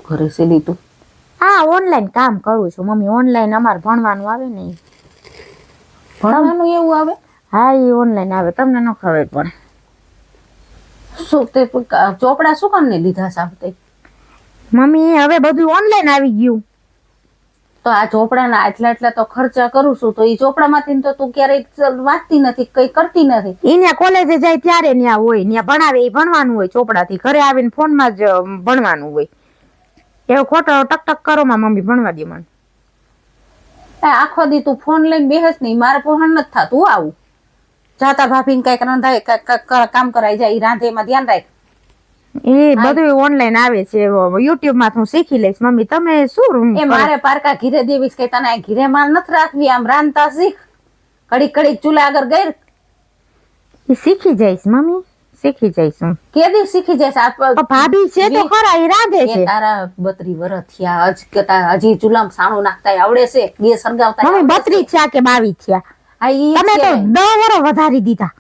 ઘરે છે લીધું? હા ઓનલાઈન કામ કરું છું મમ્મી. ઓનલાઈન અમારે ભણવાનું આવે ને. ભણવાનું એવું આવે? હા એ ઓનલાઈન આવે, તમને ન ખબર પડે. શું તે ચોપડા શું કામ ને લીધા સાહેબ? મમ્મી હવે બધું ઓનલાઈન આવી ગયું. તો આ ચોપડાના આટલા તો ખર્ચા કરું છું, તો એ ચોપડામાંથી તો તું ક્યારેય વાંચતી નથી, કઈ કરતી નથી. એને કોલેજે જાય ત્યારે ન્યા હોય, ન્યા ભણાવે એ ભણવાનું હોય ચોપડાથી. ઘરે આવીને ફોનમાં જ ભણવાનું હોય. એવો ખોટો ટક ટક કરો માં મમ્મી ભણવા દે મને. આખો દી તું ફોન લઈને બેહસ નહીં, મારે પોહણ નથી થતું આવું. જાતા ભાભીને કઈક રંધાય કામ કરાઈ જાય, રાંધે એમાં ધ્યાન રાખ. એ બધું ઓનલાઈન આવે છે, યુટ્યુબ માં હું શીખી લઈશ મમ્મી. તમે શું એ મારે પારકા ઘીરે દેવીશ કે તને ઘીરે માર નથી રાખવી, આમ રાંધતા શીખ. કડીક કડીક ચૂલા આગળ ગઈ શીખી જઈશ મમ્મી, શીખી જઈશ હું. કેદી શીખી જઈશ? ભાભી છે તો ખરા, એ રાંધે છે. તારા 32 વર્ષ થયા, હજી ચૂલામાં સાણું નાખતા આવડે છે? ગેસ સળગાવતા મમ્મી 32 થયા કે 22 થયા? તમે તો 10 વર્ષ વધારી દીધા.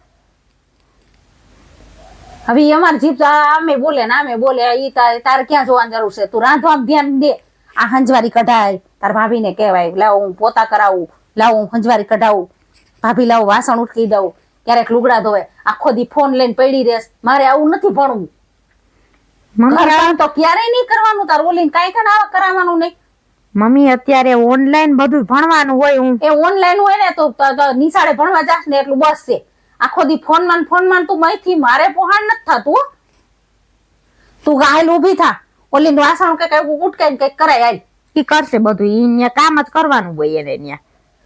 હવે અમાર જીભ આમે બોલે ને આમે બોલે, ઈ તારે ક્યાં જોવાની જરૂર છે? તું રાંધવામાં ધ્યાન દે. આ હંજવારી કઢાય, તાર ભાભીને કહેવાય લાવ હું પોતા કરાવું, લાવ હું હંજવારી કઢાવું, ભાભી લાવ વાસણ ઉઠકી દઉં, ક્યારેક લુગડા ધોવે. આખો દી ફોન લઈને પડી રહેશ. મારે આવું નથી ભણવું. ઘરકામ તો ક્યારેય નહીં કરવાનું. તાર ઓલીને કાંઈ આવા કરાવવાનું નહીં. મમ્મી અત્યારે ઓનલાઈન બધું ભણવાનું હોય. હું એ ઓનલાઈન હોય ને તો નિશાળે ભણવા જાશ ને એટલું બસ છે. આખો દી ફોનમાં તું મહીથી મારે પોહાણ નથી થતું. તું ગાયલ ઊભી થા, ઓલી વાસણ કઈક ઉટકાઈને કઈક કરાય આય. ઈ કરશે બધું, ઈ કામ જ કરવાનું હોય એને ન્યા.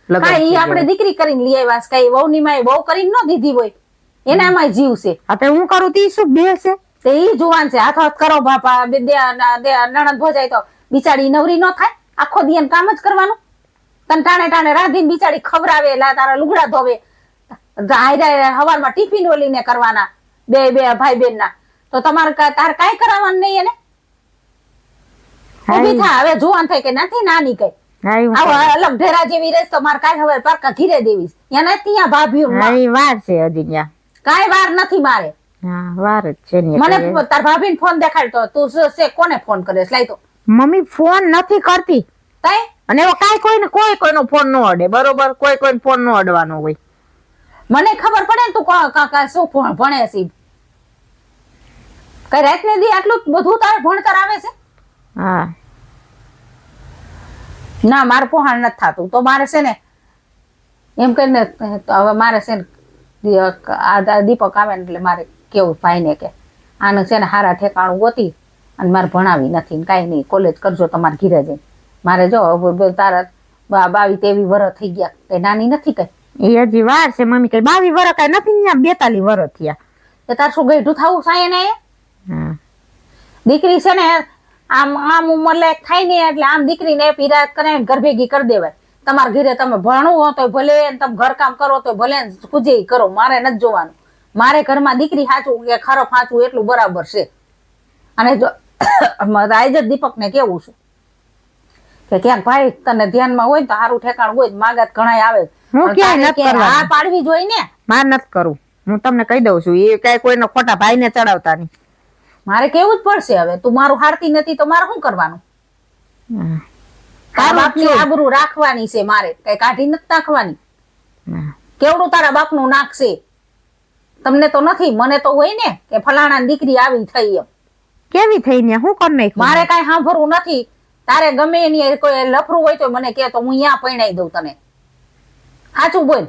કાંઈ આપણે દીકરી કરીને લઈ આવ્યા, કઈ વહુની માએ વહુ કરીને ન દીધી હોય, એનામાં જીવ છે. હવે હું કરું તી શું બે છે? તે ઈ જુવાન છે, હાથ હાથ કરો બાપા. નણંદ ભોજાય તો બિચારી નવરી ન થાય? આખો દી કામ જ કરવાનું. તને ટાણે ટાણે રાંધીને બિચારી ખવરાવે, તારા લુગડા ધોવે, હવારમાં ટિફિન ઓલીને કરવાના બે ભાઈ બેન ના. તો તારે કાંઈ કરાવવાનું નહીં એને? ઊભી થા, હવે જુવાન થઈ કે નથી નાની કઈ. અલગ ઢેરા જેવી રહેશ તો મારે કાંઈ હવે પારકા ઘીરે દેવીશ. ત્યાં ભાભીઓ વાર છે હજી ત્યાં. કાંઈ વાર નથી મારે. વાર જ છે. મને તાર ભાભીને ફોન દેખાડતો, તું કોને ફોન કરે? લાઈ તો મમ્મી ફોન નથી કરતી. તઈ અને એવો કાંઈ કોઈનો ફોન ન અડે, બરોબર? કોઈનો ફોન ન અડવાનો હોય. મને ખબર પડે ને તું શું ભણે છે. કઈ રાત ને દી આટલું બધું તારે ભણતર આવે છે? હા ના, મારે પોહાણ નથી થતું. તો મારે છે ને એમ કરીને હવે મારે છે ને દીપક આવે ને એટલે મારે કેવું ભાઈને કે આને છે ને હારા ઠેકાણું ગોતી અને મારે ભણાવી નથી, કાંઈ નહીં, કોલેજ કરજો તમારે ઘીરે જઈને. મારે જો તારા 22-23 વર્ષ થઈ ગયા, કઈ નાની નથી કઈ. એ હજી વાર છે મમ્મી. કઈ 22 વર્ષ કઈ નથી, 42 વર્ષ થયા. તો તાર શું ગઈઢું થવું સાય ને? દીકરી છે ને આમ ઉંમર લાયક થાય ને એટલે આમ દીકરીને પીરા કરે ઘર ભેગી કરી દેવાય. તમારા ઘરે તમે ભણવું હો તો ભલે, તમે ઘરકામ કરો તો ભલે, કુજે કરો, મારે નથી જોવાનું. મારે ઘરમાં દીકરી સાચું કે ખરાબ સાચું એટલું બરાબર છે. અને જો આજ જ દીપક ને કેવું છું કે ક્યાંક ભાઈ તને ધ્યાનમાં હોય તો સારું ઠેકાણ હોય, માગત ઘણા આવે. હું ક્યાંય નથી કરવા. આ પાડવી જોઈએ ને. માર નથી કરું, હું તમને કહી દઉં છું. એ કઈ કોઈનો ખોટા ભાઈને ચડાવતા નહીં. મારે કેવું જ પડશે. હવે તું મારું હારતી નથી તો મારે શું કરવાનું? તારા બાપની આબરૂ રાખવાની છે મારે, કઈ કાઢી નથી નાખવાની. કેવડું તારા બાપનું નાખશે? તમને તો નથી, મને તો હોય ને કે ફલાણા દીકરી આવી થઈ. એમ કેવી થઈ ને શું કરી નાખ્યું? મારે કઈ સાંભળવું નથી. તારે ગમે એની કોઈ લફરું હોય તો મને કે, તો હું અહીંયા પરણાઈ દઉં તને. સાચું બોલ,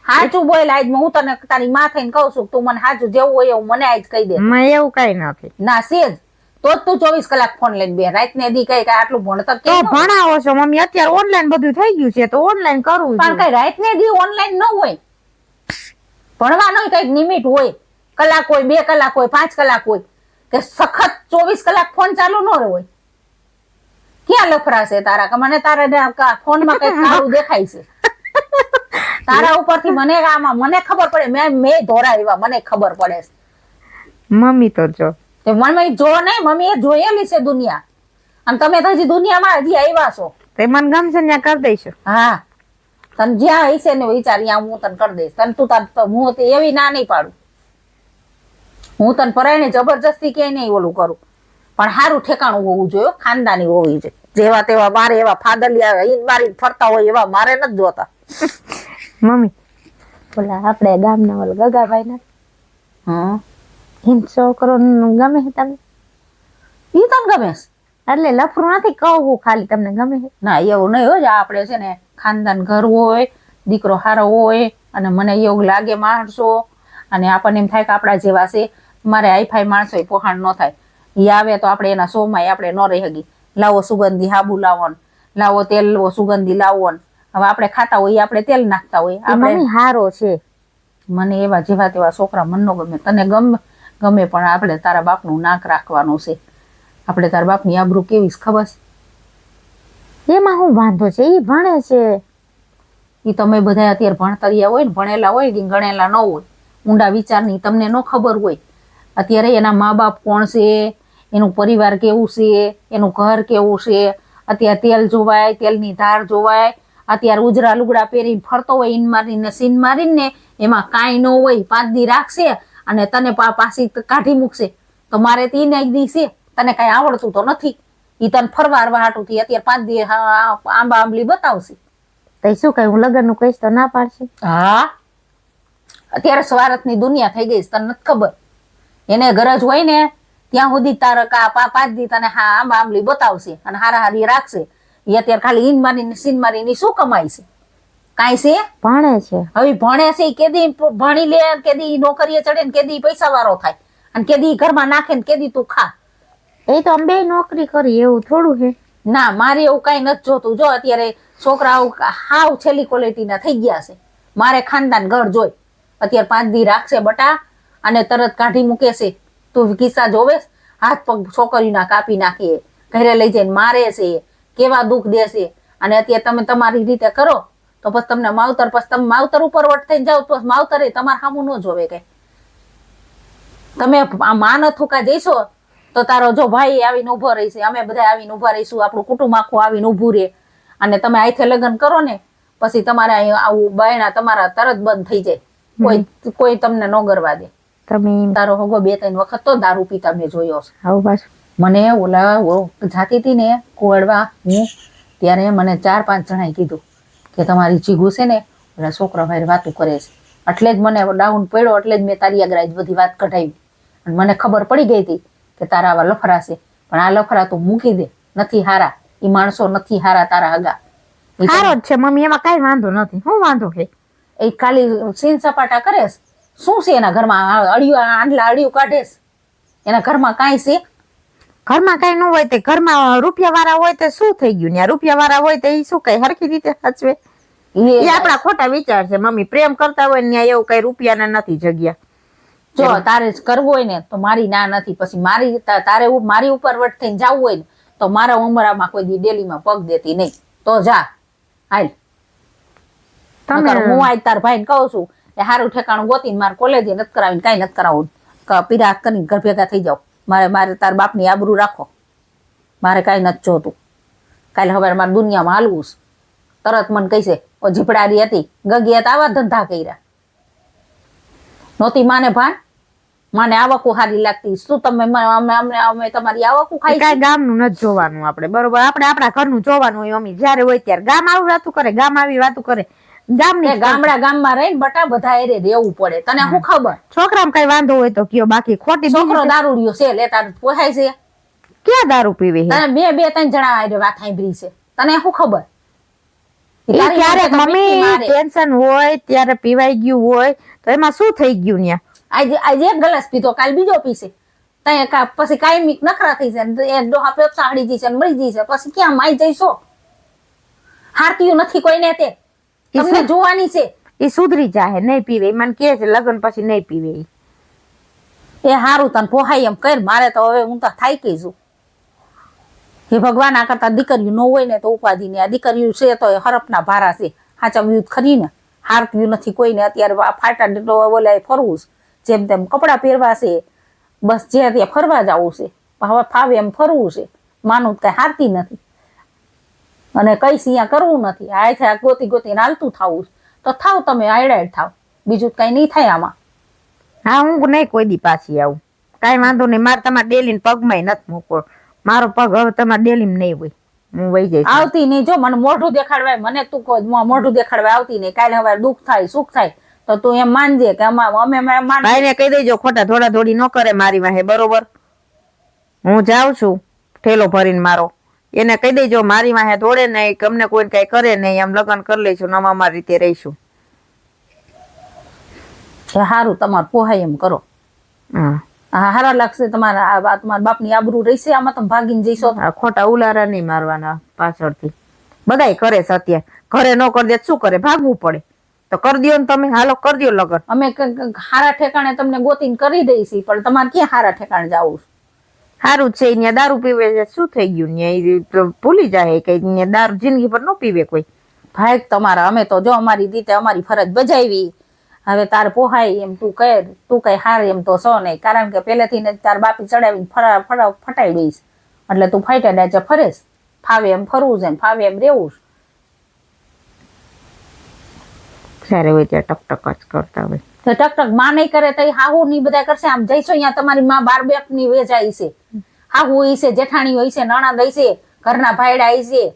સાચું બોલ. આજ હું તને તારી માં થઈને કઉ છું, તું મને સાચું જેવું હોય એવું મને આજ કહી દે. એવું કઈ નથી. ના સેજ તો જ તું 24 કલાક ફોન લઈને બે રાત ને દી કઈ આટલું ભણતર તો ભણાવો છો મમ્મી? અત્યારે ઓનલાઈન બધું થઈ ગયું છે તો ઓનલાઈન કરવું. પણ કઈ રાત ને દી ઓનલાઈન ન હોય. ભણવાનો કઈક લિમિટ હોય. કલાક હોય, 2 કલાક હોય, 5 કલાક હોય, કે સખત 24 કલાક ફોન ચાલુ ન હોય. ક્યાં લફરાશે તારા? કે મને તારા ફોન માં કઈ સારું દેખાય છે તારા ઉપરથી? મને આમાં મને ખબર પડે, મેં ધોરાવ્યા, મને ખબર પડે છે. મમ્મી તો જો મમ્મી જો નહીં, મમ્મી એ જોયેલી છે દુનિયા. અને તમે તો હજી દુનિયામાં હજી આવ્યા છો. તે મને ગમશે ત્યાં કરી દઈશું. હા, તને જ્યાં હશે ને વિચાર ત્યાં હું તને કરી દઈશ. તને તું હું એવી ના નહીં પાડું. હું તને પરાયને જબરજસ્તી ક્યાંય નહીં ઓલું કરું. પણ સારું ઠેકાણું હોવું જોઈએ, ખાનદાની હોવી જોઈએ. જેવા તેવા મારે એવા ફાદલિયા ઈન મારી ફરતા હોય એવા મારે નથી જોતા. મમ્મી ઓલા આપણે ગામના ઓલા ગગાભાઈ ના હા હિન્દ છોકરો ગમે છે તમને? ઈ તને ગમે છે? એટલે લફરું નથી કહું, ખાલી તમને ગમે છે? ના એવું નહીં હોય. આપણે છે ને ખાનદાન ઘર હોય, દીકરો સારો હોય, અને મને એવું લાગે માણસો, અને આપણને એમ થાય કે આપણા જેવા છે. મારે હાઈફાઈ માણસો પોહાણ ન થાય. એ આવે તો આપણે એના શોમાં આપણે ન રહી શકીએ. લાવો સુગંધી હાબુ લાવો ને, લાવો તેલ સુગંધી લાવો ને. હવે આપણે ખાતા હોય આપણે તેલ નાખતા હોય. મમ્મી હારો છે. મને એવા જેવા તેવા છોકરા મન નો ગમે. તને ગમે પણ આપણે તારા બાપનું નાક રાખવાનું છે. આપણે તારા બાપની આબરૂ કેવી છે ખબર છે? એમાં શું વાંધો છે? એ ભણે છે. એ તમે બધા અત્યારે ભણતરિયા હોય ને, ભણેલા હોય ને, ગણેલા ન હોય, ઊંડા વિચારની તમને ન ખબર હોય. અત્યારે એના મા બાપ કોણ છે, એનું પરિવાર કેવું છે, એનું ઘર કેવું છે. અત્યારે તેલ જોવાય, તેલની ધાર જોવાય. અત્યારે ઉજરા લુગડા પહેરીને ફરતો હોય, ઈન મારીને સીન મારીને, એમાં કાંઈ ન હોય. 5 દી રાખશે અને તને પાછી કાઢી મૂકશે. તો મારે તો ઈને દી છે. તને કઈ આવડતું તો નથી. ઈ તને ફરવા હાટુથી અત્યારે 5 દી આંબા આંબલી બતાવશે. તો શું કઈ હું લગ્ન નું કહીશ તો ના પાડશે? હા, અત્યારે સ્વાર્થની દુનિયા થઈ ગઈ છે, તને નથી ખબર. એને ગરજ હોય ને ત્યાં સુધી તારે 5 દી તને આંબા આંબલી બતાવશે અને હારા હારી રાખશે. એ અત્યારે ખાલી ઈન મારીને સીન મારીને શું કમાય છે? કાંઈ છે? ભણે છે. હવે ભણે છે, કેદી ભણી લે, કેદી નોકરીએ ચડે ને, કેદી પૈસા વાળો થાય, અને કેદી ઘરમાં નાખે ને કેદી તું ખા. એ તો અમે નોકરી કરી, એવું થોડું છે? ના, મારે એવું કઈ નથી જોતું. જો અત્યારે છોકરાઓ હાવ છેલ્લી ક્વોલિટીના થઈ ગયા છે. મારે ખાનદાન ઘર જોઈ. અત્યારે 5 દી રાખશે બટા અને તરત કાઢી મૂકે છે. તું કિસ્સા જોવે, હાથ પગ છોકરીના કાપી નાખીએ, ઘરે લઈ જઈને મારે છે, કેવા દુઃખ દેશે. અને અત્યારે તમે તમારી રીતે કરો તો પછી તમને માવતર, પછી તમે માવતર ઉપર વટ થઈને જાઓ તો માવતરે તમારે સામું ન જોવે. કઈ તમે માન થૂકા જઈશો તો તારો જો ભાઈ આવીને ઉભો રહીશે, અમે બધા આવીને ઉભા રહીશું, આપણું કુટુંબ આખું આવીને ઉભું રહે. અને તમે આઈથે લગ્ન કરો ને પછી તમારે આવું બાયણા તમારા તરત બંધ થઈ જાય. કોઈ તમને ન ગરવા દે. તમે તારો હોગો 2-3 વખત તો દારૂ પીતા મેં જોયો છે. આવું પાછું મને ઓલા જાતી હતી ને કુવાડવા હું, ત્યારે મને 4-5 જણાએ કીધું કે તમારી જીગુ છે ને ઓલા છોકરા ભાઈ વાતું કરે છે. એટલે જ મને ડાઉન પડ્યો, એટલે જ મેં તારી આગળ બધી વાત કઢાવી. અને મને ખબર પડી ગઈ હતી કે તારા આવા લફરા છે, પણ આ લફરા તું મૂકી દે. નથી હારા, એ માણસો નથી હારા તારા હગા. સારો જ છે મમ્મી, એમાં કઈ વાંધો નથી. શું વાંધો છે? એ ખાલી સીન સપાટા કરે છે. શું છે એના ઘરમાં? આંડલા અડિયું કાઢે છે. એના ઘરમાં કાંઈ છે? ઘરમાં કઈ ન હોય તે ઘરમાં રૂપિયા વાળા હોય તો શું થઈ ગયું? ત્યાં રૂપિયા વાળા હોય તો એ શું કઈ હરખી રીતે સાચવે? એ આપણા ખોટા વિચાર છે મમ્મી. પ્રેમ કરતા હોય ને એવું કઈ રૂપિયાના નથી જગ્યા. જો તારે જ કરવું હોય ને તો મારી ના નથી. પછી તારે મારી ઉપર વટ થઈને જવું હોય ને તો મારા ઉમરામાં કોઈ દી ડેલીમાં પગ દેતી નહીં. તો જા હાલ. હું આજ તાર ભાઈને કહું છું એ સારું ઠેકાણું ગોતીને મારે કોલેજે નથી કરાવીને કાંઈ નથી કરાવવું. પીરા કરીને ઘર ભેગા થઈ જાવ. મારે તાર બાપની આબરૂ રાખો. મારે કાંઈ નથી જોતું. કાલે હવે મારે દુનિયામાં હાલવું છે. તરત મને કહીશે ઓ ઝીપડારી હતી, ગગી હતા, આવા ધંધા કર્યા. નહોતી માને ભાન, માને આવકું સારી લાગતી. શું તમે અમે તમારી આવકું ખાઈ? કાંઈ ગામનું નથી જોવાનું આપણે, બરોબર? આપણે આપણા ઘરનું જોવાનું હોય. અમી જયારે હોય ત્યારે ગામ આવી વાતું કરે, ગામ આવી વાતું કરે. ગામમાં રહીને બટા બધા એરે રહેવું પડે. તને શું ખબર? છોકરામાં કઈ વાંધો હોય તો કયો, બાકી ખોટી છોકરો દારૂડિયો છે લેતા પોસાય છે? ક્યાં દારૂ પીવે? તને 2-3 જણા હારે વાત સાંભળી છે, તને શું ખબર? ક્યારેક મમ્મી ટેન્શન હોય ત્યારે પીવાઈ ગયું હોય તો એમાં શું થઈ ગયું? ત્યાં આજે એક ગ્લાસ પીધો, કાલ બીજો પીશે. પછી કાયમી નખરા થઈ જાય, ડોહા પેપ્સા હાડી જઈશે, મરી જશે. પછી ક્યાં માઈ જઈશો? હારતીયું નથી કોઈને. તે તમને જોવાની છે. એ સુધરી જાય, નહીં પીવે. મને કે છે લગ્ન પછી નહીં પીવે. એ હારું તને પોહાય એમ કર. મારે તો હવે હું તો થાકી છું. હે ભગવાન, આ કરતા દીકરીઓ ન હોય ને તો ઉપાધિ ને. આ દીકરીઓ છે તો હરફના ભારા છે. હાચા વ્યૂ ખરી ને, હારત્યું નથી કોઈને. અત્યારે ફાટા બોલાય ફરવું છે, જેમ તેમ કપડાં પહેરવા છે, બસ જે ત્યાં ફરવા જવું છે. હવે ફાવે એમ ફરવું છે. માનું કઈ હારતી નથી અને કઈ સિયા કરવું નથી. આ ગોતીને હાલતું થવું તો થાવ, તમે આયડાડ થાવ. બીજું કઈ નહીં થાય આમાં. હા, હું નહીં કોઈ દી પાછી આવું. કાંઈ વાંધો નહીં, મારે તમારે ડેલી પગમાં નથી મૂકવો. મારો પગ હવે તમારે ડેલી નહીં હોય, હું વહી જઈશ. આવતી નહીં, જો મને મોઢું દેખાડવાય, મને તું કહો મોઢું દેખાડવાય આવતી નહીં. કાલે હવે દુઃખ થાય સુખ થાય તો તું એમ માનજે કે અમે ભાઈને કહી દેજો ખોટા થોડા થોડી ન કરે મારી વાહે, બરોબર? હું જાઉં છું ઠેલો ભરીને મારો, એને કહી દેજો મારી વાહે દોડે નહીં, કે અમને કોઈ કઈ કરે નહીં, આમ લગ્ન કરી લઈશું, અમે અમારી રીતે રહીશું. સારું, તમારે પોહાય એમ કરો. હા, હારા લાગશે. તમારા બાપની આબરૂ રહેશે આમાં, તમે ભાગીને જઈશો. આ ખોટા ઉલારા નહીં મારવાના પાછળથી. બધાય કરે છે અત્યારે, ઘરે ન કરી દે શું કરે, ભાગવું પડે. તો કરી દો ને તમે, હાલો કરી દો લગન. અમે હારા ઠેકાણે તમને ગોતીને કરી દઈશી, પણ તમારે ક્યાં હારા ઠેકાણે જવું છે? સારું છે, ત્યાં દારૂ પીવે છે, શું થઈ ગયું? ત્યાં ભૂલી જાય કે ત્યાં દારૂ જિંદગી પર ન પીવે કોઈ. ભાઈ તમારા, અમે તો જો અમારી રીતે અમારી ફરજ બજાવી. હવે તાર પોહાય એમ તું કહે, તું કઈ હાર એમ તો સો નહીં, કારણ કે પહેલેથી ને તાર બાપી ચડાવીને ફટાઈ દઈશ, એટલે તું ફાઈટા ડાચે ફરેશ. ફાવે એમ ફરવું છે, ફાવે એમ રેવું. ત્યારે હોય ત્યાં ટકટક જ કરતા હોય. તો ટકટક માં નહીં કરે તો હાહુ ની બધા કરશે. આમ જઈશો અહીંયા તમારી માં 12 ની વેચાઈ છે, હાહુ હોય છે, જેઠાણી હોય છે, નણંદ હોય છે, ઘરના ભાઈડા હોય છે,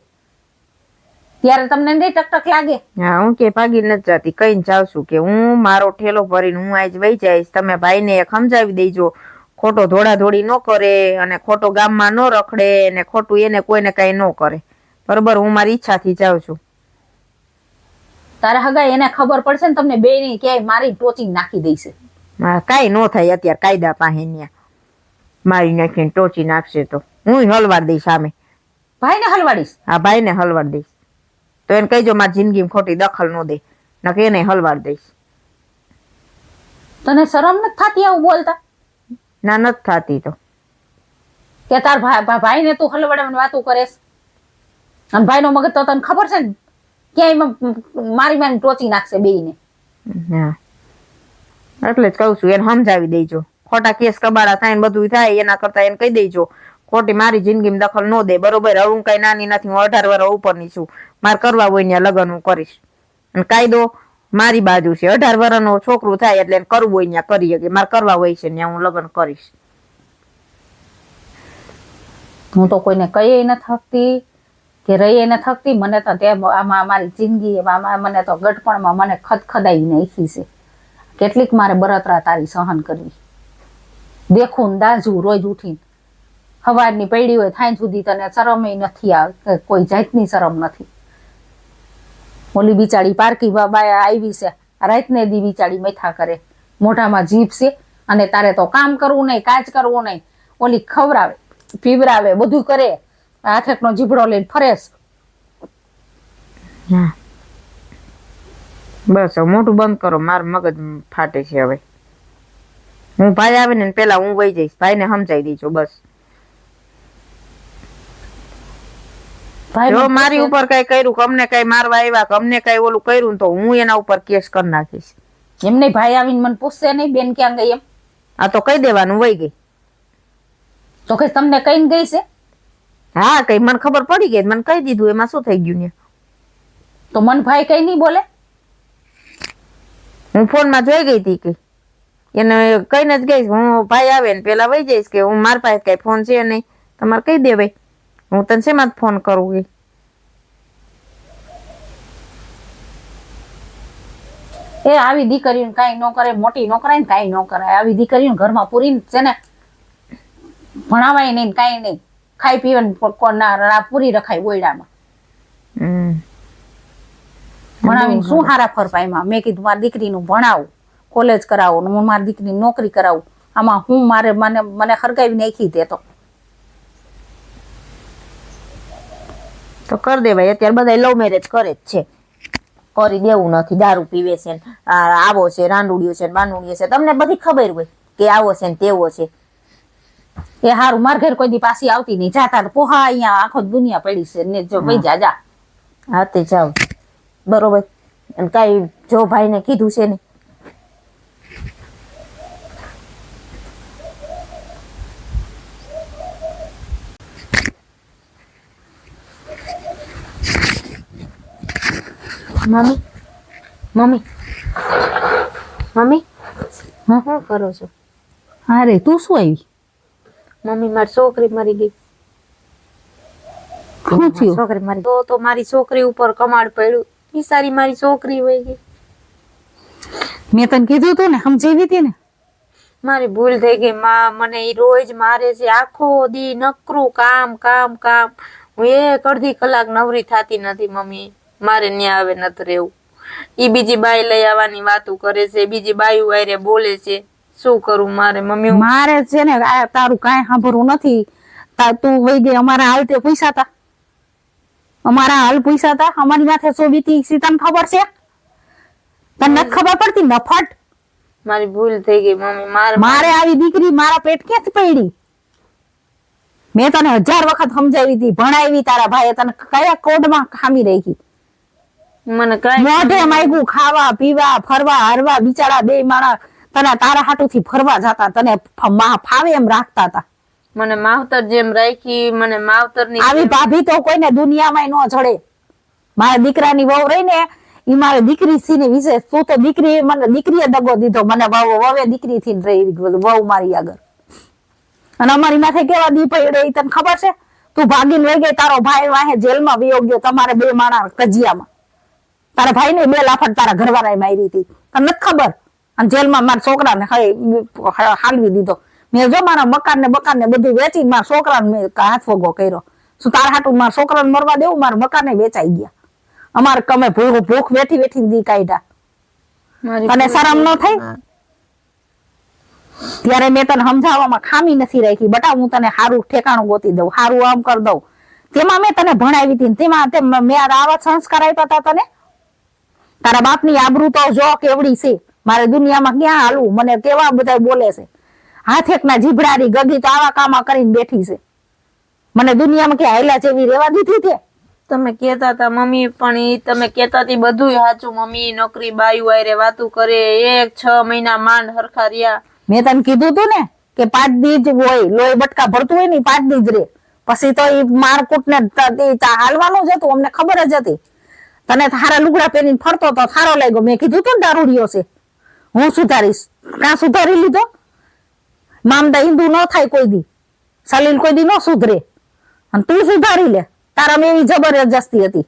ત્યારે તમને નહીં ટકટક લાગે? હા, હું કે ભાગી નથી જતી, કઈ જાઉં છું કે હું મારો ઠેલો ભરીને હું આજ વહી જઈશ. તમે ભાઈને સમજાવી દેજો, ખોટો ધોળાધોળી ન કરે અને ખોટો ગામમાં ન રખડે અને ખોટું એને કોઈને કઈ ન કરે, બરોબર? હું મારી ઈચ્છાથી જાઉં છું. તારા હગા એને ખબર પડશે ને તમને બે ની ક્યાંય મારી ટોચી નાખી દઈશે. કઈ ન થાય અત્યારે કાયદા પાસે ત્યાં મારી નાખીને ટોચી નાખશે તો હું હલવાડ દઈશ સામે. ભાઈને હલવાડીશ? હા, ભાઈને હલવાડ દઈશ. તો એને કહીજો મારી જિંદગીમાં ખોટી દખલ ન દે, નકે એને હલવાડ દઈશ. તને શરમ નથી થતી આવું બોલતા? ના, નથી થતી. તો કે તાર ભાઈને તું હલવાડવાની વાતો કરેશ, અને ભાઈનો મગજ તો તને ખબર છે ને ક્યાંય મારી મારી ટોચી નાખશે બેયને. હા, એટલે જ કઉ છું, એને સમજાવી દેજો. ખોટા કેસ કબાડા થાય ને બધું થાય એના કરતા એને કહી દેજો ખોટી મારી જિંદગીમાં દખલ ન દે, બરોબર? હવે હું કઈ નાની નથી, હું 18 વર્ષ ઉપરની છું. મારે કરવા હોય ત્યાં લગ્ન હું કરીશ, અને કાયદો મારી બાજુ છે. 18 વર્ષનો છોકરું થાય એટલે એને કરવું હોય ત્યાં કરી શકે, મારે કરવા હોય છે ત્યાં હું લગ્ન કરીશ. હું તો કોઈને કહીએ ન થકતી કે રહીએ ન થકતી. મને તો આમાં મારી જિંદગી મને તો ગટપણમાં મને ખદખદાઈ નાખી છે. કેટલીક મારે બળતરા તારી સહન કરવી. દેખું ને દાજુ રોજ ઉઠીને સવારની પડી હોય થાય સુધી તને શરમ નથી આવે, કોઈ જાતની શરમ નથી. ઓલી બિચારી પારકી બાબા આવી છે, રાતને દી બિચારી મથા કરે, મોઢામાં જીભ છે, અને તારે તો કામ કરવું નહીં, કાજ કરવું નહીં. ઓલી ખવરાવે પીવરાવે બધું કરે, હાથેકનો જીભડો લઈને ફરેશ. બસ હવે મોટું બંધ કરો, મારું મગજ ફાટે છે. હવે હું ભાઈ આવે ને પેલા હું વહી જઈશ, ભાઈને સમજાવી દેજો બસ. જો મારી ઉપર કઈ કર્યું, અમને કઈ મારવા આવ્યા, અમને કઈ ઓલું કર્યું તો હું એના ઉપર કેસ કરી નાખીશ. એમ નહીં, ભાઈ આવીને મને પૂછશે નહીં બેન ક્યાં ગઈ એમ? આ તો કહી દેવાનું વહી ગઈ. તો કઈ તમને કઈ ગઈ છે? હા, કઈ મને ખબર પડી ગઈ, મને કહી દીધું, એમાં શું થઈ ગયું ને? તો મન ભાઈ કઈ નહીં બોલે? હું ફોન માં જોઈ ગઈ હતી કે એને કઈને જ ગઈશ, હું ભાઈ આવે ને પેલા વહી જઈશ કે હું મારા પાસે કઈ ફોન છે નહીં, તમારે કહી દેવાય. હું તને શેમાં ફોન કરું? એ આવી દીકરીને કઈ ન કરે, મોટી ન કરાય ને કઈ ન કરાય. આવી દીકરીને ઘરમાં પૂરીને છે ને ભણાવાય નહીં, કઈ નહીં, ખાઈ પીવાની પૂરી રખાય બોયડામાં. ભણાવીને શું હારા ફરપાઈમાં? મેં કીધું મારી દીકરીનું ભણાવું, કોલેજ કરાવું, હું મારી દીકરીની નોકરી કરાવું. આમાં હું મને હરગાવી નાખી દે તો કરી દેવાય. અત્યારે બધા લવ મેરેજ કરે જ છે, કરી દેવું નથી. દારૂ પીવે છે, આવો છે, રાંડુડિયો છે, બાનુડિયો છે, તમને બધી ખબર હોય કે આવો છે ને તેવો છે. એ હારું, માર ઘેર કોઈ દી પાછી આવતી નહીં. જાતા પોહા અહીંયા આખો દુનિયા પડી છે ને, જો ભાઈ જા. હા, તે જાવ, બરોબર. અને કઈ જો ભાઈને કીધું છે ને? મમ્મી, મમ્મી, મમ્મી, હા, શું કરો છો? અરે તું શું આવી? મમ્મી મારી છોકરી મરી ગઈ. શું થયું? છોકરી મરી તો મારી છોકરી ઉપર કમાડ પડ્યું. બિચારી મારી છોકરી વહી ગઈ. મેં તને કીધું તું ને, સમજાવી હતી ને. મારી ભૂલ થઈ ગઈ માં. મને ઈ રોજ મારે છે, આખો દી નકરું કામ કામ કામ. હું એક અડધી કલાક નવરી થાતી નથી મમ્મી. મારે ન્યા આવે નથી રહેવું. ઈ બીજી બાઈ લઈ આવવાની વાતું કરે છે, બીજી બાયું વાયરે બોલે છે. શું કરું મારે મમ્મી? મારે છે ને આ તારું કાંઈ સાંભળવું નથી. તું વહી ગઈ. અમારા હાલ તે પૈસા હતા, અમારા હાલ પૈસા હતા, અમારી માથે શું વીતી તને ખબર છે? તને નથી ખબર પડતી ને ફટ. મારી ભૂલ થઈ ગઈ મમ્મી. મારે આવી દીકરી મારા પેટ ક્યાંથી પડી? મેં તને 1000 વખત સમજાવી હતી, ભણાવી. તારા ભાઈએ તને કયા કોડમાં ખામી રાખી? મને કઈ મોઢે માગ્યું ખાવા પીવા ફરવા હરવા. બિચારા બે માણા તને તારા હાટુથી ફરવા જતા, તને ફાવે એમ રાખતા હતા. મને માવતર જેમ રાખી. મને માવતર ની આવી ભાભી તો કોઈને દુનિયામાં ન જડે. મારા દીકરાની વહુ રહી ને, ઈ મારે દીકરી થી વિશે. તું તો દીકરી, મને દીકરીએ દગો દીધો. મને વહુએ દીકરી થી રહી વહુ મારી આગળ. અને અમારી માથે કેવા દી પડે ઈ તને ખબર છે? તું ભાગીને લઈ ગઈ, તારો ભાઈ વાહે જેલમાં વયો ગયો. તમારે બે માણા કજિયામાં. તારા ભાઈ ને 2 લાફડ તારા ઘરવાળાએ મારી હતી, તને નથી ખબર? અને જેલમાં મારા છોકરાને હાલવી દીધો. મેં જો મારા મકાન ને બધું વેચી મારા છોકરાને મેં હાથ વગો કર્યો. શું તારા હાટું મારા છોકરાને મરવા દેવું? મારા મકાને વેચાઈ ગયા. અમારે કમે ભૂખ વેઠી દી કાઢ્યા. તને શરમ ન થઈ? ત્યારે મેં તને સમજાવવામાં ખામી નથી રાખી. બટા હું તને સારું ઠેકાણું ગોતી દઉં, સારું આમ કરી દઉં. તેમાં મેં તને ભણાવી હતી, તેમાં મેં આવા સંસ્કાર આપ્યા હતા તને. તારા બાપની આબરૂ તો જો કેવડી છે. મારે દુનિયામાં ક્યાં હાલવું? મને કેવા બધા બોલે છે. હાથ એકના જીભડારી ગગી તો આવા કામા કરીને બેઠી છે. મને દુનિયામાં ક્યાં હાયલા જેવી રેવા દીધી છે? તમે કેતા હતા મમ્મી, પણ ઈ તમે કેતા હતી બધું સાચું મમ્મી. નોકરી બાયું આયરે વાતું કરે. 6 મહિના માંડ હરખા રહ્યા. મેં તને કીધું તું ને કે 5 દી જ હોય, લોહી બટકા ભરતું હોય ને 5 દી જ રે. પછી તો ઈ મારકુટ ને હાલવાનું જ હતું, અમને ખબર જ હતી. તને થારા લુગડા પહેરીને ફરતો તો થારો લાગ્યો. મેં કીધું તું ને દારૂડિયો છે, હું સુધારીશ. કાં સુધારી લીધો? મામદા હિન્દુ ન થાય કોઈ દી, સલીલ કોઈ દી ન સુધરે. અને તું સુધારી લે. તારામાં એવી જબરજસ્તી હતી.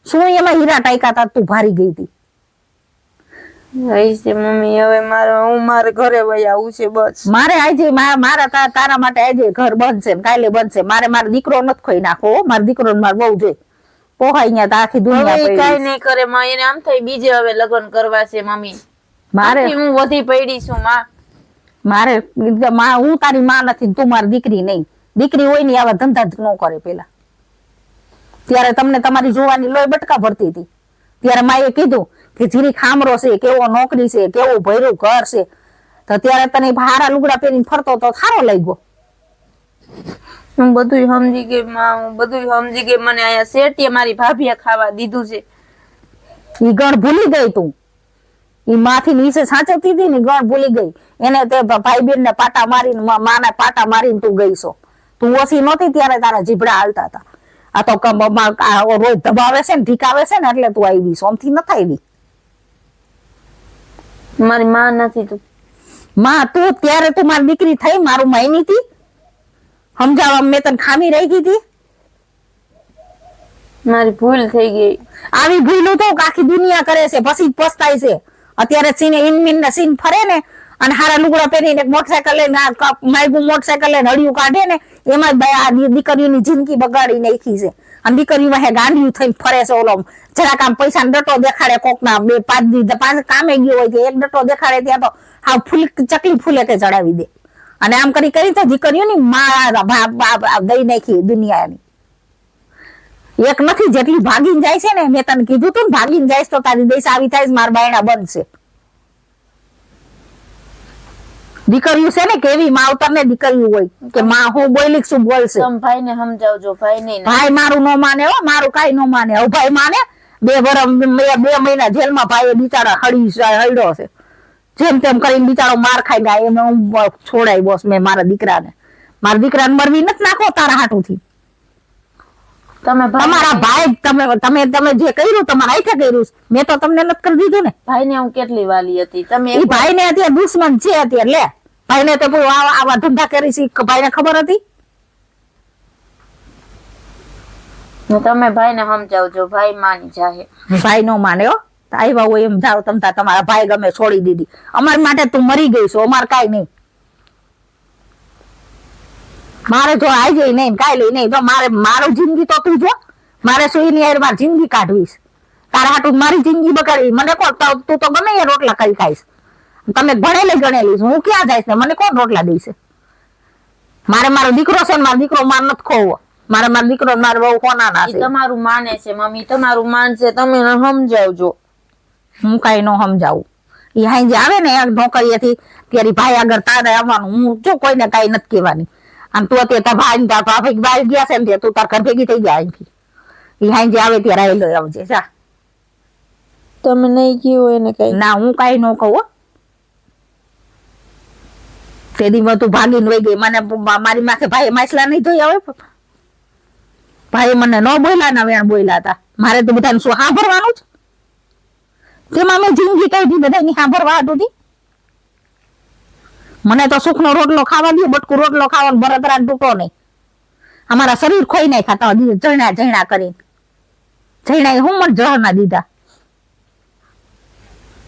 શું એમાં હીરા ટાઈકા તા તું ભારી ગઈ હતી? છે મમ્મી. હવે હું મારે ઘરે વહી આવું છે બસ. મારે આજે મારા તારા માટે આજે ઘર બનશે ને કાલે બનશે. મારો દીકરો નથી ખોઈ નાખો. મારો દીકરો મારે બહુ જોઈ પોહાઈ અહીંયા આખી દુનિયા કઈ નહીં કરે માં. એને આમ થાય બીજે હવે લગ્ન કરવા છે મમ્મી. મારે હું વધી પડી છું માં. હું તારી માં નથી, તું મારી દીકરી નહીં. દીકરી હોય ને આવા ધંધા જ ન કરે. પેલા ત્યારે તમને તમારી જોવાની લોહી બટકા ભરતી હતી. ત્યારે માએ કીધું કે જીરી ખામરો છે, કેવો નોકરી છે, કેવું ભર્યું ઘર છે. તો ત્યારે તને હારા લુગડા પહેરીને ફરતો તો સારો લાગ્યો. હું બધું સમજી ગઈ માં. હું બધું સમજી ગઈ. મને અહીંયા શેઠીએ મારી ભાભીએ ખાવા દીધું છે. ઈ ગણ ભૂલી ગઈ તું. ઈ માથી નીચે સાચવતી હતી ને ગણ ભૂલી ગઈ. એને તે ભાઈ બેન ને પાટા મારીને માને પાટા મારીને તું ગઈ છો. તું ઓછી નહોતી ત્યારે તારા જીભડા હાલતા હતા. આ તો રોજ દબાવે છે ને ઢીકાવે છે ને એટલે તું આવી. સોમથી નથી આવી. મારી માં નથી તું. માં તું ત્યારે તું મારી દીકરી થઈ, મારું માયની હતી. સમજાવવા મેં તને ખામી રહી ગઈ હતી. મારી ભૂલ થઈ ગઈ. આવી ભૂલું તો આખી દુનિયા કરે છે, પછી પસ્તાય છે. અત્યારે સીને ઇનમીન ને સીન ફરે ને અને હારા લુગડા પહેરીને મોટરસાયકલ લઈને માયગું મોટરસાયકલ લઈને હળિયું કાઢે ને એમાં જ આ દીકરીઓની જિંદગી બગાડી નાખી છે. અને દીકરીઓ વાહે ગાંડિયું થઈને ફરે છે. ઓલો જરાક આમ પૈસા ડટો દેખાડે કોકના 2-5 કામે ગયો હોય એક ડટો દેખાડે ત્યાં તો હા ચકલી ફૂલે કે ચડાવી દે. અને આમ કરી તો દીકરીઓની માં દઈ નાખી દુનિયાની. એક નથી જેટલી ભાગીને જાય છે ને. મેં તને કીધું તું ને ભાગીને જાય તો તારી દેશ આવી થાય મારા બાયણા બનશે. દીકરીઓ છે ને કેવી માવતર ને દીકરીઓ હોય કે માં હું બોલી શું બોલશે. ભાઈ ને સમજાવજો. ભાઈ નહીં. ભાઈ મારું ન માને હો, મારું કઈ ન માને. હવે ભાઈ માને 2 મહિના જેલમાં ભાઈ બિચારા હળ્યો છે. જેમ તેમ કરીને બિચારો માર ખાઈ ગયા. એમ હું છોડાય બોસ મેં મારા દીકરાને મરવી નથી નાખો તારા હાટુથી. તમારા ભાઈ તમે જે કર્યું તમારા હાથે કર્યું. મેં તો તમને નથી કરી દીધું ને. ભાઈ ને હું કેટલી વાલી હતી. તમે ભાઈ ને અત્યારે દુશ્મન છે અત્યારે. લે ભાઈને તો આવા ધંધા કરી છે ભાઈને ખબર હતી? તમે ભાઈને સમજાવજો, ભાઈ માની જાય. ભાઈ નો માને હો. આવ્યા હોય એમ જાઓ તમતા, તમારા ભાઈ ગમે છોડી દીધી. અમારી માટે તું મરી ગઈ છો, અમારે કાંઈ નહીં. મારે જો આવી નહીં કાંઈ લઈ નહીં. મારે મારું જિંદગી તો તું જો, મારે સુઈની યાર મારી જિંદગી કાઢવીશ. તારા હાટું મારી જિંદગી બગાડી. મને કોણ, તું તો ગમે એ રોટલા કરી ખાઈશ. તમે ભણેલી ગણેલી હું ક્યાં જઈશ ને મને કોણ રોટલા દઈશ? મારે મારો દીકરો છે ને મારો દીકરો માર નથી ખોવો. મારે મારો દીકરો મારે બહુ કોના ના છે. તમારું માને છે મમ્મી, તમારું માનશે, તમે એને સમજાવજો. હું કઈ નો સમજાવું. એ હાઈ જે આવે ને નોકરીએથી ત્યારે ભાઈ આગળ તારે આવવાનું. હું જો કોઈને કઈ નથી કહેવાની. અને તું અત્યારે તાર ભાઈ તાર ભાઈ બહાર ગયા છે ને તું તાર ઘર ભેગી થઈ જાય અહીંથી. એ હાઈ જે આવે ત્યારે આવેલો આવજે. જા તમે નહીં કીધું એને કઈ? ના હું કઈ નો કહું. તે દી તું ભાગીને વહી ગઈ. મને મારી માથે ભાઈ માછલા નહીં ધોયા હોય. ભાઈ મને ન બોલ્યા ને વેણ બોલ્યા હતા. મારે તો બધાને શું સાંભળવાનું જ? તેમાં મેં જિંદગી કાઢી બધાની સાંભળવા હતી. મને તો સુખનો રોટલો ખાવા દો, બટકું રોટલો ખાવાનો બરતરા તૂટો નહીં. અમારા શરીર ખોઈ નહીં ખાતા જણા જણા કરીને. જણા હું મને જહર ના દીધા.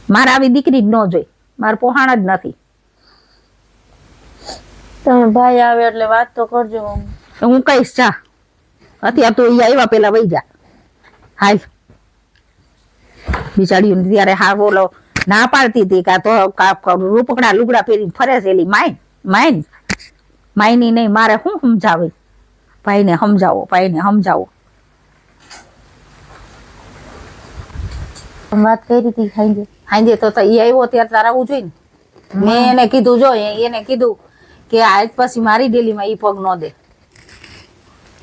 મારે આવી દીકરી જ ન જોઈ. મારે પોહાણ જ નથી. તમે ભાઈ આવે એટલે વાત તો કરજો મમ્મી. હું કહીશ જા. અત્યારે તો એ આવ્યા પેલા વહી જા. હાલ બિચારી ત્યારે હા બોલો ના પાડતી હતી કા તો રૂપકડા લુગડા પહેરીને ફરે છે. એલી માયની નહીં. મારે શું સમજાવે? ભાઈને સમજાવો, ભાઈને સમજાવો. વાત કરી હતી ખાઈ હાંજે તો એ આવ્યો ત્યારે તારે આવવું જોઈએ ને. મેં એને કીધું જો એને કીધું કે આજ પછી મારી ડેલીમાં ઈ પગ ન દે.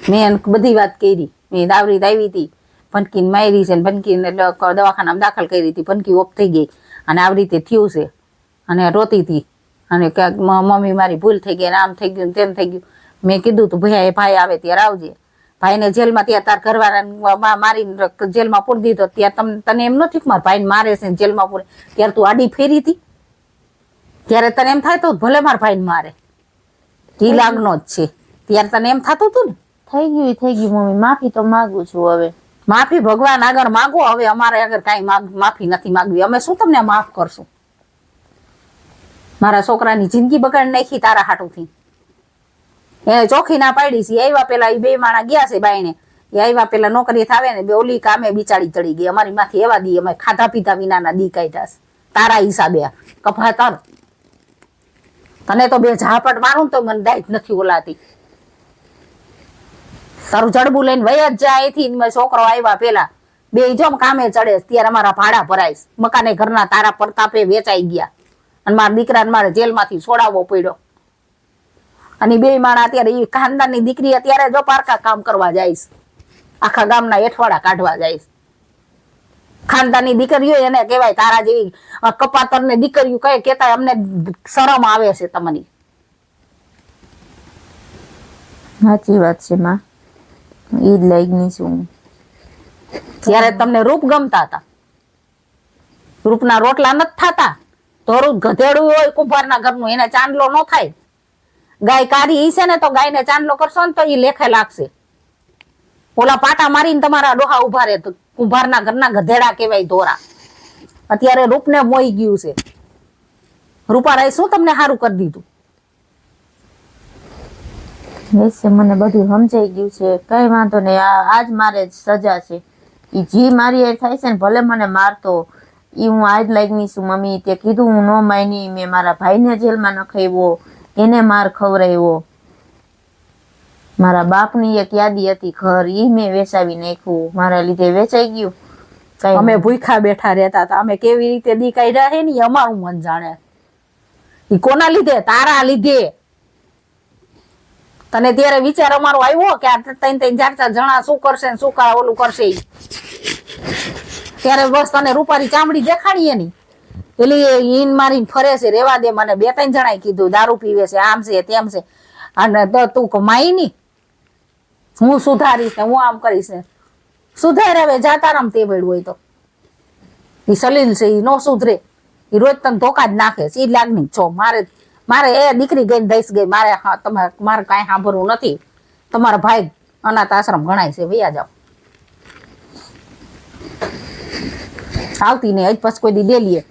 મેં એને બધી વાત કરી. મેં દાવરી આવી હતી, પનકીને મારી છે, પનકીને દવાખાનામાં દાખલ કરી હતી. પનકી ઓફ થઈ ગઈ અને આવી રીતે થયું છે અને રોતી હતી અને ક્યાંક મમ્મી મારી ભૂલ થઈ ગઈ, આમ થઈ ગયું તેમ થઈ ગયું. મેં કીધું તું ભાઈ ભાઈ આવે ત્યારે આવજે. ભાઈને જેલમાં ત્યાં તાર ઘરવાળા મારીને જેલમાં પૂરી દીધો. ત્યાં તને એમ નથી કે મારા ભાઈને મારે છે જેલમાં પૂરે. ત્યારે તું આડી ફેરી હતી. ત્યારે તને એમ થાય તો ભલે મારા ભાઈને મારે, ઈ લાગનો જ છે. ત્યારે તને એમ થતું હતું ને. થઈ ગયું મમ્મી, માફી તો માંગુ છું. હવે માફી ભગવાન આગળ માગો. હવે અમારે આગળ કઈ માફી નથી માગવી. અમે શું તમને માફ કરશું? મારા છોકરાની જિંદગી બગાડી નાખી તારા હાટુથી. એ ચોખ્ખી ના પાડી છે. આવ્યા પેલા એ બે માણા ગયા છે બાઈને. એ આવ્યા પેલા નોકરી થાવે ને બે ઓલી કામે બિચારી ચડી ગઈ. અમારી માંથી એવા દી અમે ખાધા પીધા વિનાના દી કાઢ્યા છે તારા હિસાબે. કફા તર તને તો બે ઝાપટ મારું તો મને દાઈટ નથી ઓલાતી. તારું જડબું લઈને વય જ જાય અહીંથી. છોકરો આવ્યા પેલા બે જો કામે ચડે. ત્યારે અમારા ભાડા ભરાય. મકાને ઘરના તારા પ્રતાપે વેચાઈ ગયા અને મારા દીકરાને મારે જેલમાંથી છોડાવવો પડ્યો. અને બે માણા અત્યારે એ ખાનદાનની દીકરી અત્યારે જો પારકા કામ કરવા જાય. આખા ગામના એઠવાડા કાઢવા જાય. ખાનદાનની દીકરીઓ એને કહેવાય તારા જેવી કપાતર ને દીકરીઓ કઈ કેતા અમને શરમ આવે છે તમને. સાચી વાત છે માં, ઈ જ લાગની છું. ત્યારે તમને રૂપ ગમતા હતા. રૂપના રોટલા નથી થતા. ધોરું ગધેડું હોય કુંભારના ઘરનું એને ચાંદલો ન થાય. ગાય કારી ઈ છે ને તો ગાયને ચાંદલો કરશો ને તો ઈ લેખે લાગશે. ઓલા પાટા મારીને તમારા ડોહા ઉભા રહે તો કુંભારના ઘરના ગધેડા કહેવાય ધોરા. અત્યારે રૂપને મોઈ ગયું છે. રૂપારાએ શું તમને સારું કરી દીધું? મને બધું સમજાઈ ગયું છે. કઈ વાંધો નહીં. આજ મારે સજા છે. ઈ જી મારી યાર થાય છે ને ભલે મને મારતો, ઈ હું આજ લાગની છું મમ્મી. તે કીધું હું ન માની. મેં મારા ભાઈને જેલમાં નખાવ્યો, એને માર ખવડાવ્યો. મારા બાપની એક યાદી હતી ઘર, ઈ મેં વેચાવી નાખ્યું. મારા લીધે વેચાઈ ગયું. અમે ભૂખા બેઠા રહેતા હતા. અમે કેવી રીતે દી કાઢ્યા છે ને અમારું મન જાણે. ઈ કોના લીધે? તારા લીધે. તને ત્યારે વિચાર અમારો આવ્યો કે આ 3-4 જણા શું કરશે ને શું ઓલું કરશે. ત્યારે બસ તને રૂપારી ચામડી દેખાડીએ ની પેલી ઈન મારીને ફરે છે. રેવા દે મને. 2-3 જણાએ કીધું દારૂ પીવે છે, આમ છે તેમ છે. અને તું કમાઈ ની હું સુધારીશ ને હું આમ કરીશ ને. સુધારે હવે જાતારામ તે બેડું હોય તો. ઈ સલીલ છે, ઈ નો સુધરે. ઈ રોજ તને ધોકા જ નાખે છે. ઈ લાગણી છો. મારે મારે એ દીકરી ગઈ ને દઈશ ગઈ, મારે મારે કાંઈ સાંભળવું નથી. તમારા ભાઈ અનાથ આશ્રમ ગણાય છે, વૈયા જાઓ. આવતી ને હજ પછી કોઈ દી ડેલીએ